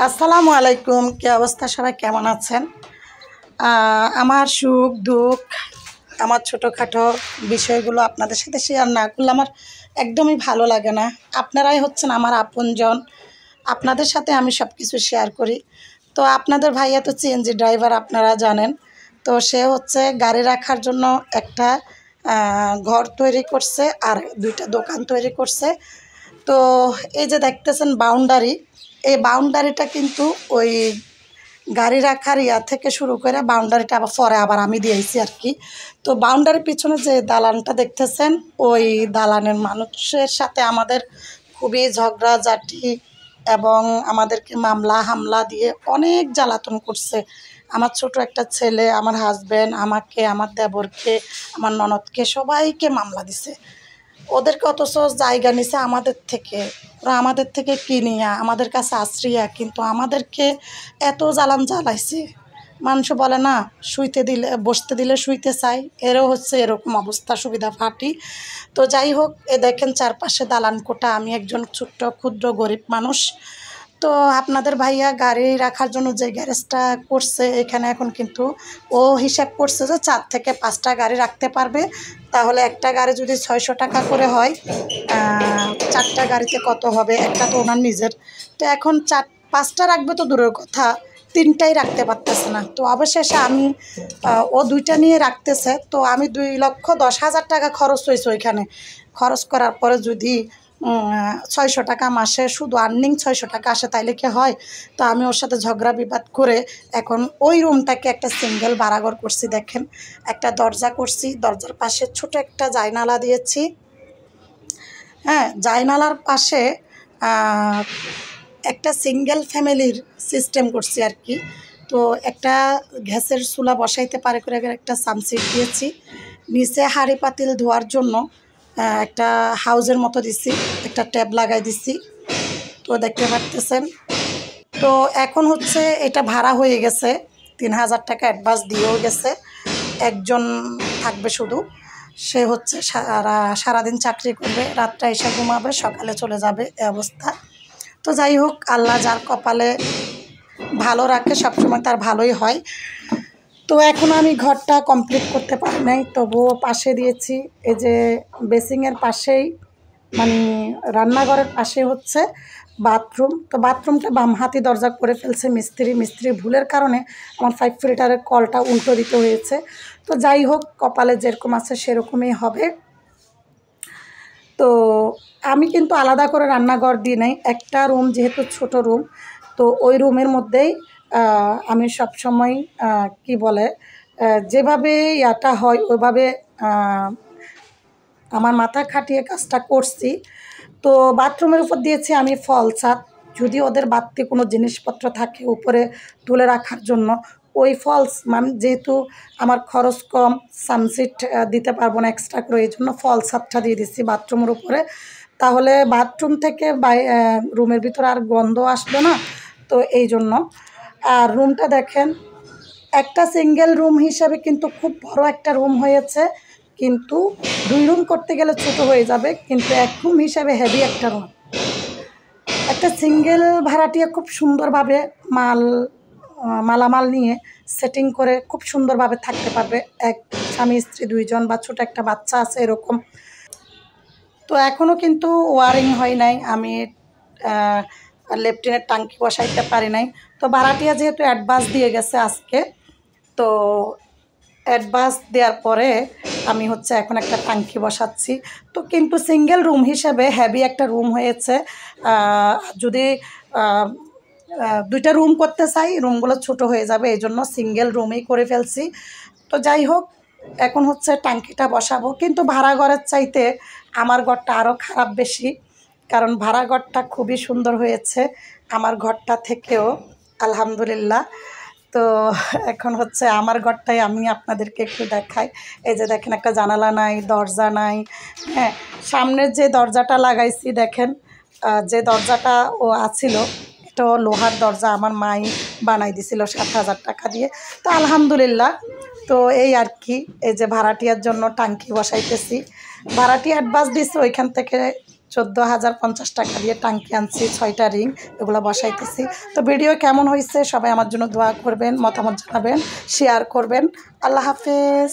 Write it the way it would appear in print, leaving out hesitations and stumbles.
আসসালামু আলাইকুম। কি অবস্থা, সবাই কেমন আছেন? আমার সুখ দুঃখ, আমার ছোটোখাটো বিষয়গুলো আপনাদের সাথে শেয়ার না করলে আমার একদমই ভালো লাগে না। আপনারাই হচ্ছেন আমার আপনজন, আপনাদের সাথে আমি সব কিছু শেয়ার করি। তো আপনাদের ভাইয়া তো সিএনজি ড্রাইভার, আপনারা জানেন। তো সে হচ্ছে গাড়ি রাখার জন্য একটা ঘর তৈরি করছে আর দুইটা দোকান তৈরি করছে। তো এই যে দেখতেছেন বাউন্ডারি, এই বাউন্ডারিটা কিন্তু ওই গাড়ি রাখার থেকে শুরু করে বাউন্ডারিটা আবার আমি দিয়েছি আর কি। তো বাউন্ডারির পিছনে যে দালানটা দেখতেছেন, ওই দালানের মানুষের সাথে আমাদের খুবই ঝগড়াঝাটি এবং আমাদেরকে মামলা হামলা দিয়ে অনেক জ্বালাতন করছে। আমার ছোট একটা ছেলে, আমার হাজব্যান্ড, আমাকে, আমার দেবরকে, আমার ননদকে, সবাইকে মামলা দিছে। ওদেরকে অথচ জায়গা নিছে আমাদের থেকে, ওরা আমাদের থেকে কিনিয়া আমাদের কাছে আশ্রিয়া, কিন্তু আমাদেরকে এত জ্বালান জ্বালাইছে। মানুষ বলে না, শুইতে দিলে বসতে দিলে শুইতে চাই, এরও হচ্ছে এরকম অবস্থা, সুবিধা ফাটি। তো যাই হোক, এ দেখেন চারপাশে দালান কোটা, আমি একজন ছোট্ট ক্ষুদ্র গরিব মানুষ। তো আপনাদের ভাইয়া গাড়ি রাখার জন্য যে গ্যারেজটা করছে, এখানে এখন কিন্তু ও হিসাব করছে যে 4 থেকে 5টা গাড়ি রাখতে পারবে। তাহলে একটা গাড়ি যদি 600 টাকা করে হয়, 4টা গাড়িতে কত হবে? একটা তো ওনার নিজের। তো এখন 5টা রাখবে তো দূরের কথা, 3টাই রাখতে পারতেছে না। তো অবশেষে আমি ও 2টা নিয়ে রাখতেছে। তো আমি 2,10,000 টাকা খরচ হয়েছে ওইখানে। খরচ করার পরে যদি 600 টাকা মাসে শুধু আর্নিং 600 টাকা আসে, তাইলে কি হয়? তো আমি ওর সাথে ঝগড়া বিবাদ করে এখন ওই রুমটাকে একটা সিঙ্গেল ভাড়াঘর করছি। দেখেন, একটা দরজা করছি, দরজার পাশে ছোট একটা জায়নালা দিয়েছি। হ্যাঁ, জায়নালার পাশে একটা সিঙ্গেল ফ্যামিলির সিস্টেম করছি আর কি। তো একটা গ্যাসের চুলা বসাইতে পারে করে একটা সামসিট দিয়েছি। নিচে হাঁড়ি পাতিল ধোয়ার জন্য একটা হাউজের মতো দিছি, একটা ট্যাব লাগাই দিছি। তো দেখতে পারতেছেন। তো এখন হচ্ছে এটা ভাড়া হয়ে গেছে, 3,000 টাকা অ্যাডভান্স দিয়েও গেছে। একজন থাকবে শুধু, সে হচ্ছে সারাদিন চাকরি করবে, রাতটা এসে ঘুমাবে, সকালে চলে যাবে, এ অবস্থা। তো যাই হোক, আল্লাহ যার কপালে ভালো রাখে সবসময় তার ভালোই হয়। তো এখন আমি ঘরটা কমপ্লিট করতে পারি নাই, তবুও পাশে দিয়েছি। এই যে বেসিংয়ের পাশেই, মানে রান্নাঘরের পাশে হচ্ছে বাথরুম। তো বাথরুমটা বামহাতি দরজা করে ফেলছে মিস্ত্রি ভুলের কারণে আমার 5 লিটারের কলটা উল্টো দিতে হয়েছে। তো যাই হোক, কপালে যেরকম আছে সেরকমই হবে। তো আমি কিন্তু আলাদা করে রান্নাঘর দিই নাই, একটা রুম যেহেতু ছোট রুম, তো ওই রুমের মধ্যেই আমি সবসময় কি বলে যেভাবে ইয়াটা হয় ওইভাবে আমার মাথা খাটিয়ে কাজটা করছি। তো বাথরুমের উপর দিয়েছি আমি ফল ছাদ, যদি ওদের বাড়তি কোনো জিনিসপত্র থাকে উপরে তুলে রাখার জন্য, ওই ফলস মানে যেহেতু আমার খরচ কম, সানসিট দিতে পারবো না এক্সট্রা করে, এই জন্য ফল ছাদটা দিয়ে দিচ্ছি বাথরুমের উপরে। তাহলে বাথরুম থেকে রুমের ভিতরে আর গন্ধ আসবে না। তো এই জন্য। আর রুমটা দেখেন, একটা সিঙ্গেল রুম হিসাবে কিন্তু খুব বড় একটা রুম হয়েছে, কিন্তু 2 রুম করতে গেলে ছোট হয়ে যাবে, কিন্তু 1 রুম হিসাবে হেভি একটা রুম। একটা সিঙ্গেল ভাড়াটিয়া খুব সুন্দরভাবে মালামাল নিয়ে সেটিং করে খুব সুন্দরভাবে থাকতে পারবে, এক স্বামী স্ত্রী 2 জন, বা ছোটো একটা বাচ্চা আছে এরকম। তো এখনও কিন্তু ওয়ারিং হয় নাই, আমি লেফটিনের টাঙ্কি বসাইতে পারি নাই। তো ভাড়াটিয়া যেহেতু অ্যাডভান্স দিয়ে গেছে আজকে, তো অ্যাডভান্স দেওয়ার পরে আমি হচ্ছে এখন একটা টাঙ্কি বসাচ্ছি। তো কিন্তু সিঙ্গেল রুম হিসেবে হেভি একটা রুম হয়েছে। যদি 2টা রুম করতে চাই, রুমগুলো ছোট হয়ে যাবে, এই জন্য সিঙ্গেল রুমেই করে ফেলছি। তো যাই হোক, এখন হচ্ছে টাঙ্কিটা বসাবো। কিন্তু ভাড়া ঘরের চাইতে আমার ঘরটা আরও খারাপ বেশি, কারণ ভাড়া ঘরটা খুবই সুন্দর হয়েছে আমার ঘরটা থেকেও, আলহামদুলিল্লাহ। তো এখন হচ্ছে আমার ঘরটাই আমি আপনাদেরকে একটু দেখাই। এই যে দেখেন, একটা জানালা নাই, দরজা নাই। হ্যাঁ, সামনের যে দরজাটা লাগাইছি দেখেন, যে দরজাটা ও আছিল, এটাও লোহার দরজা, আমার মাই বানাই দিছিল 7,000 টাকা দিয়ে। তো আলহামদুলিল্লাহ। তো এই আর কি, এই যে ভাড়াটিয়ার জন্য টাঙ্কি বসাইতেছি। ভাড়াটি অ্যাডভান্স দিচ্ছে, ওইখান থেকে 14,050 টাকা দিয়ে টাঙ্কি আনছি, 6টা রিং, এগুলো বসাইতেছি। তো ভিডিও কেমন হয়েছে সবাই আমার জন্য দোয়া করবেন, মতামত জানাবেন, শেয়ার করবেন। আল্লাহ হাফেজ।